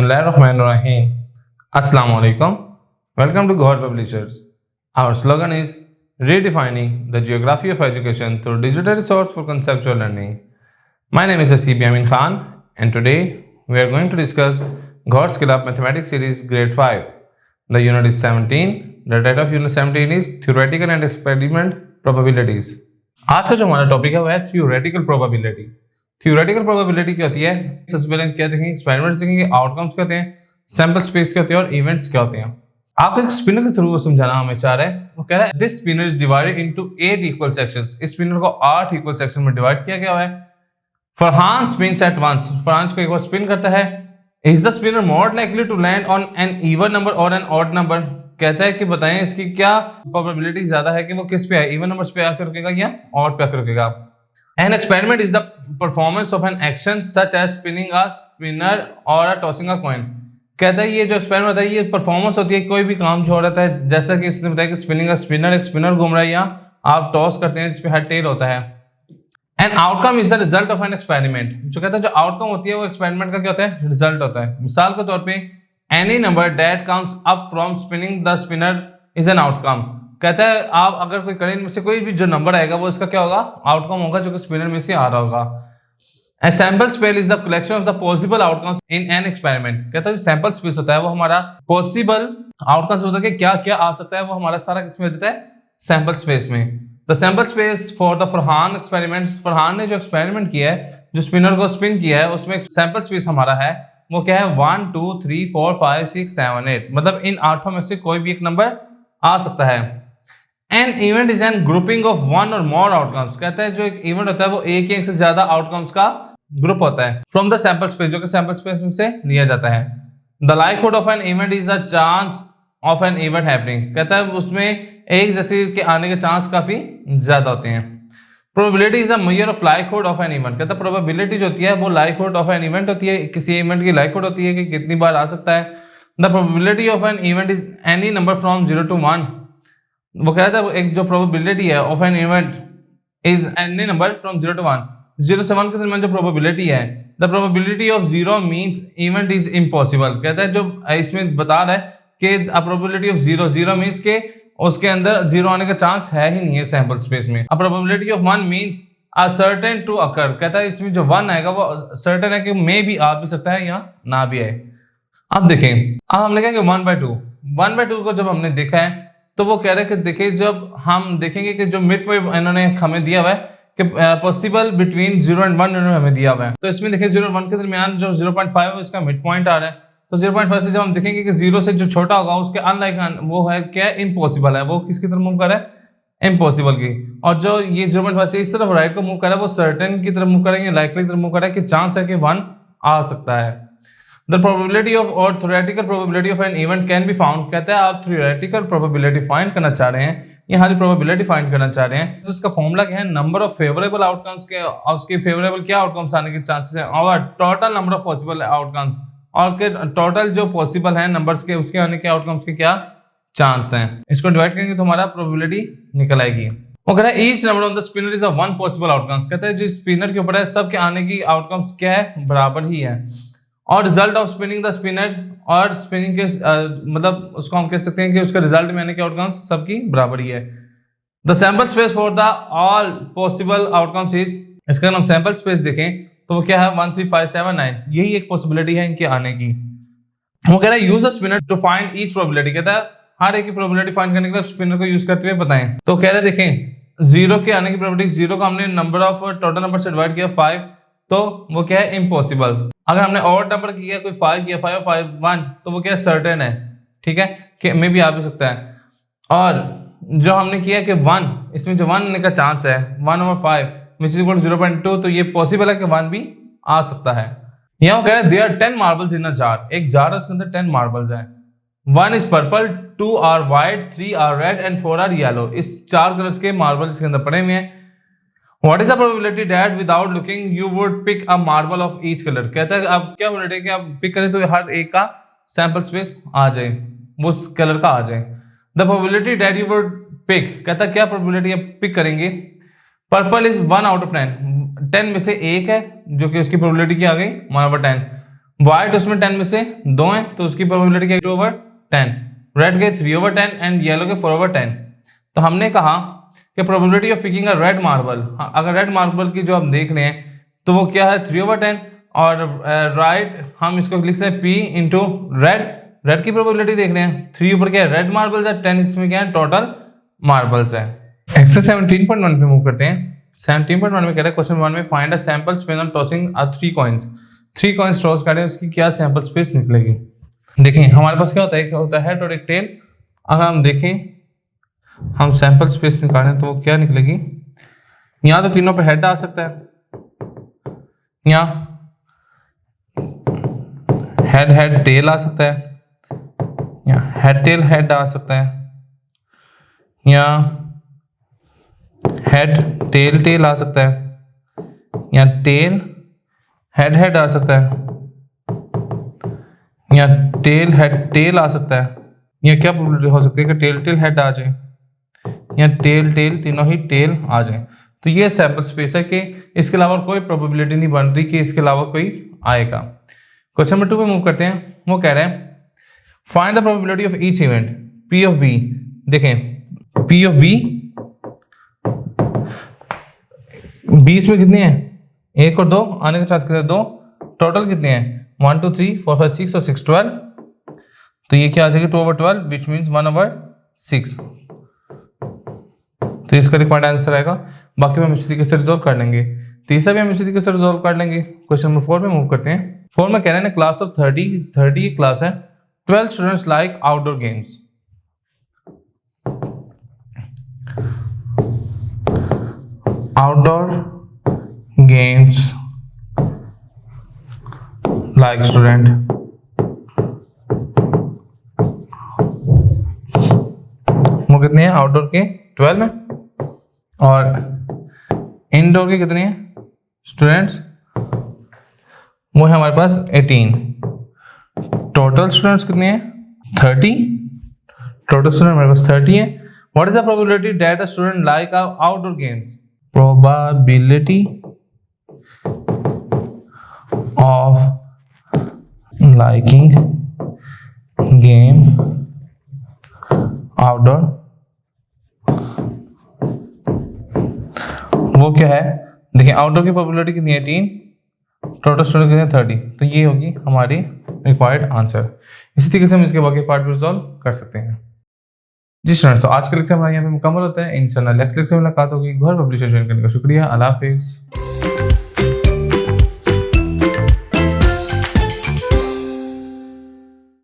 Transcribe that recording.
Bismillahirrahmanirrahim. Assalamu alaikum. Welcome to God Publishers. Our slogan is redefining the geography of education through digital resource for conceptual learning. My name is Asib Yamin Khan, and today we are going to discuss God Skill Up Mathematics Series Grade 5. The unit is 17. The title of unit 17 is Theoretical and Experiment Probabilities. आज का जो हमारा topic है वो है Theoretical Probability. Theoretical probability क्या होती है? सबसे पहले क्या देखेंगे, एक्सपेरिमेंट्स देखेंगे, आउटकम्स क्या होते हैं, सैंपल स्पेस क्या होती है और इवेंट्स क्या होते हैं. आपको एक स्पिनर के थ्रू समझाना हमें चाह रहा है. वो कह रहा है this spinner is divided into 8 equal sections. इस स्पिनर को 8 इक्वल सेक्शन में डिवाइड किया गया है. Farhan spins at once. Farhan को एक बार स्पिन करता है. Is the spinner more likely to land on an even number और एन ऑड नंबर. कहता है कि बताएं इसकी क्या प्रोबेबिलिटी ज्यादा है कि वो किस पे है, इवन नंबर्स पे आकर रुकेगा या ऑड पे आकर रुकेगा. An experiment is the performance of an action such as spinning a spinner or a tossing a coin. कहता है ये जो एक्सपेरिमेंट होता है ये परफॉर्मेंस होती है, कोई भी काम जो हो रहा है, जैसा कि इसने बताया कि स्पिनिंग का स्पिनर, एक स्पिनर घूम रहा है या आप टॉस करते हैं जिसपे हेड टेल होता है. An outcome is the result of an experiment. जो कहता है जो आउटकम होती है वो एक्सपेरिमेंट का क्या होता है, रिजल्ट होता है. मिसाल के तौर पे any number that comes up from spinning the spinner is an outcome. कहता है आप अगर कोई करें में से कोई भी जो नंबर आएगा वो इसका क्या होगा, आउटकम होगा जो कि स्पिनर में से आ रहा होगा. A sample space is the collection of the possible outcomes in an experiment. कहता है जो सैंपल स्पेस होता है वो हमारा पॉसिबल आउटकम्स होता है कि क्या क्या आ सकता है, वो हमारा सारा किसमें देता है, सैंपल स्पेस में. The sample space for the Farhan experiment. Farhan ने जो एक्सपेरिमेंट किया है, जो स्पिनर को स्पिन किया है, उसमें सैंपल स्पेस हमारा है वो क्या है 1 2 3 4 5 6 7 8. मतलब इन 8 में से कोई भी एक नंबर आ सकता है. An event is an grouping of one or more outcomes. कहता है जो एक इवेंट होता है वो एक या एक से ज्यादा आउटकम्स का ग्रुप होता है फ्रॉम द सैंपल स्पेस, जो कि सैंपल स्पेस में से लिया जाता है. The likelihood of an event is the chance of an event happening. कहता है उसमें एक जैसे के आने के चांस काफी ज्यादा होते हैं. Probability is a measure of likelihood of an event. कहता है प्रोबेबिलिटी जो होती है वो लाइकहुड ऑफ एन इवेंट होती है, किसी इवेंट की लाइकहुड होती है कि कितनी बार आ सकता है. The probability of an event is any number from 0 to 1. वो कहता है एक जो प्रोबेबिलिटी है of an event is any number from 0 to 1. 0 से 1 के दरमियान जो प्रोबेबिलिटी है, the probability of 0 means event is impossible. कहता है जो इसमें बता रहा है कि प्रोबेबिलिटी ऑफ 0 मींस के उसके अंदर 0 आने का चांस है ही नहीं है सैंपल स्पेस में. अब probability of 1 means a certain to occur. कहता है इसमें जो 1 आएगा वो सर्टेन है कि मे भी आ भी सकता है या ना भी आए. अब देखें, अब हम लिखेंगे 1/2 को जब हमने देखा है तो वो कह रहे हैं कि देखिए जब हम देखेंगे कि जो मिड पॉइंट इन्होंने हमें दिया हुआ है कि पॉसिबल बिटवीन 0 and 1 इन्होंने हमें दिया हुआ है. तो इसमें देखिए 0 और 1 के दरमियान जो 0.5 है इसका मिड पॉइंट आ रहा है. तो 0.5 से जब हम देखेंगे कि 0 से जो छोटा होगा उसके अनलाइक वो है क्या, इम्पॉसिबल है. वो किसकी तरफ मूव कर रहा है, इम्पॉसिबल की. और जो ये 0.5 से इस तरफ राइट को मूव कर रहा है वो सर्टेन की तरफ मूव करेंगे, लाइकली की तरफ मूव कर रहा है कि चांस है कि 1 आ सकता है. The probability of or theoretical probability of an event can be found. कहता है आप theoretical probability find करना चाह रहे हैं, यहाँ की probability find करना चाह रहे हैं. तो इसका फॉर्मूला क्या है, नंबर ऑफ फेवरेबल आउटकम्स के और उसके फेवरेबल क्या आउटकम्स आने के चांसेस हैं और total number of possible outcomes और के टोटल जो पॉसिबल हैं नंबर्स के उसके आने के आउटकम्स के क्या चांस हैं. इसको डिवाइड करेंगे तो हमारा प्रोबेबिलिटी निकल आएगी. वो कह रहा है each number of the spinner is a one possible outcomes. कहता है जो स्पिनर के ऊपर है सब के आने की आउटकम्स क्या है, बराबर ही है. और result of spinning the spinner और स्पिनिंग के मतलब उसको हम कह सकते हैं कि उसका रिजल्ट में आने के आउटकम्स सबकी बराबर ही है. The sample space for the all possible outcomes is, इसका हम सैंपल स्पेस देखें तो वो क्या है 1 3 5 7 9. यही एक पॉसिबिलिटी है इनके आने की. वो कह रहा है use a spinner to find each probability. कहता है हर एक की प्रोबेबिलिटी फाइंड करने के लिए स्पिनर को यूज करते हुए बताएं. तो कह रहे हैं देखें 0 के आने की प्रोबेबिलिटी, 0 को हमने नंबर ऑफ टोटल नंबर से डिवाइड किया 5, तो वो क्या है इम्पॉसिबल. अगर हमने और नंबर किया कोई 5 किया 5 और 5 1 तो वो क्या है सर्टेन है. ठीक है कि मे भी आ भी सकता है. और जो हमने किया कि 1, इसमें जो 1 आने का चांस है 1/5 which is equal to 0.2, तो ये पॉसिबल है कि 1 भी आ सकता है. यहाँ कह रहे हैं there are 10 marbles in a jar. एक जार है उसके अंदर 10 मार्बल्स हैं. 1 is purple, 2 are white, 3 are red and 4 are yellow. इस 4 कलर्स के मार्बल इसके अंदर पड़े हुए हैं. What is the probability that without looking you would pick a marble of each color? कहता है अब क्या प्रोबेबिलिटी है कि आप पिक करें तो हर एक का सैंपल स्पेस आ जाए, वो कलर का आ जाए. The probability that you would pick, कहता है क्या प्रोबेबिलिटी आप पिक करेंगे. Purple is 1 out of 10. 10 में से एक है जो कि उसकी प्रोबेबिलिटी क्या आ गई 1/10. व्हाइट उसमें 10 में से 2 है तो उसकी प्रोबेबिलिटी क्या 2/10, रेड के 3/10 एंड येलो के 4/10। तो हमने कहा कि probability of picking a red marble, अगर रेड मार्बल की जो हम देख रहे हैं तो वो क्या है 3/10 और राइट हम इसको लिख सकते हैं P इंटू रेड की प्रोबेबिलिटी देख रहे हैं, 3 ऊपर क्या है रेड मार्बल्स है, 10 इसमें क्या है टोटल मार्बल्स है। एक्सरसाइज 17.1 पे मूव करते हैं। 17.1 में कह रहा है क्वेश्चन 1 में find a sample space on tossing 3 coins. 3 coins toss करें उसकी क्या सैंपल स्पेस निकलेगी। देखिए हमारे पास क्या होता है, एक होता है हेड और एक टेल। अगर हम देखें हम सैंपल स्पेस निकालें तो वो क्या निकलेगी, यहाँ तो तीनों पे हेड आ सकता है, यहाँ हेड टेल आ सकता है, यहाँ हेड टेल हेड आ सकता है, यहाँ हेड टेल टेल आ सकता है, यहाँ टेल हेड आ सकता है, यहाँ टेल हेड टेल आ सकता है। यहाँ क्या प्रोबेबिलिटी हो सकती है कि टेल हेड आ जाए, यहाँ टेल तीनों ही टेल आ जाए। तो ये सैंपल स्पेस है कि इसके अलावा कोई प्रोबेबिलिटी नहीं बन रही कि इसके अलावा कोई आएगा। क्वेश्चन नंबर 2 पे मूव करते हैं। वो कह रहे हैं find the probability of each event P of B। देखें P ऑफ B 20 में कितने हैं, 1 और 2 आने का चांस कितने 2, टोटल कितने हैं 1 2 3 4 5 6 और 6 12। तो ये क्या आ जाएगी 2/12 विच मीन्स 1/6। तो इसका रिक्वायर्ड आंसर आएगा। बाकी हम इसी तरीके से रिजॉल्व कर लेंगे, तीसरा भी हम इसी तरीके से रिजॉल्व कर लेंगे। क्वेश्चन नंबर 4 पे मूव करते हैं। 4 में कह रहे हैं क्लास ऑफ 30 क्लास है, 12 students like outdoor games. Outdoor games like student. वो कितने हैं आउटडोर के 12 में और इनडोर के कितने हैं स्टूडेंट्स, वो है हमारे पास 18। टोटल स्टूडेंट्स कितने हैं 30, टोटल स्टूडेंट हमारे पास 30 है। What is the probability that a student like outdoor games, probability of liking game outdoor, वो क्या है देखिए आउटडोर की प्रोबेबिलिटी कितनी है 18, टोटल स्टूडेंट कितने 30। तो ये होगी हमारी रिक्वायर्ड आंसर। इसी तरीके से हम इसके बाकी पार्ट भी रिजॉल्व कर सकते हैं। जी स्टूडेंट्स, तो आज का लेक्चर हमारा यहाँ पे मुकम्मल होता है। इंशाल्लाह नेक्स्ट लेक्चर में मुलाकात होगी। घर पब्लिशर ज्वाइन करने का शुक्रिया। अल्लाह हाफिज़।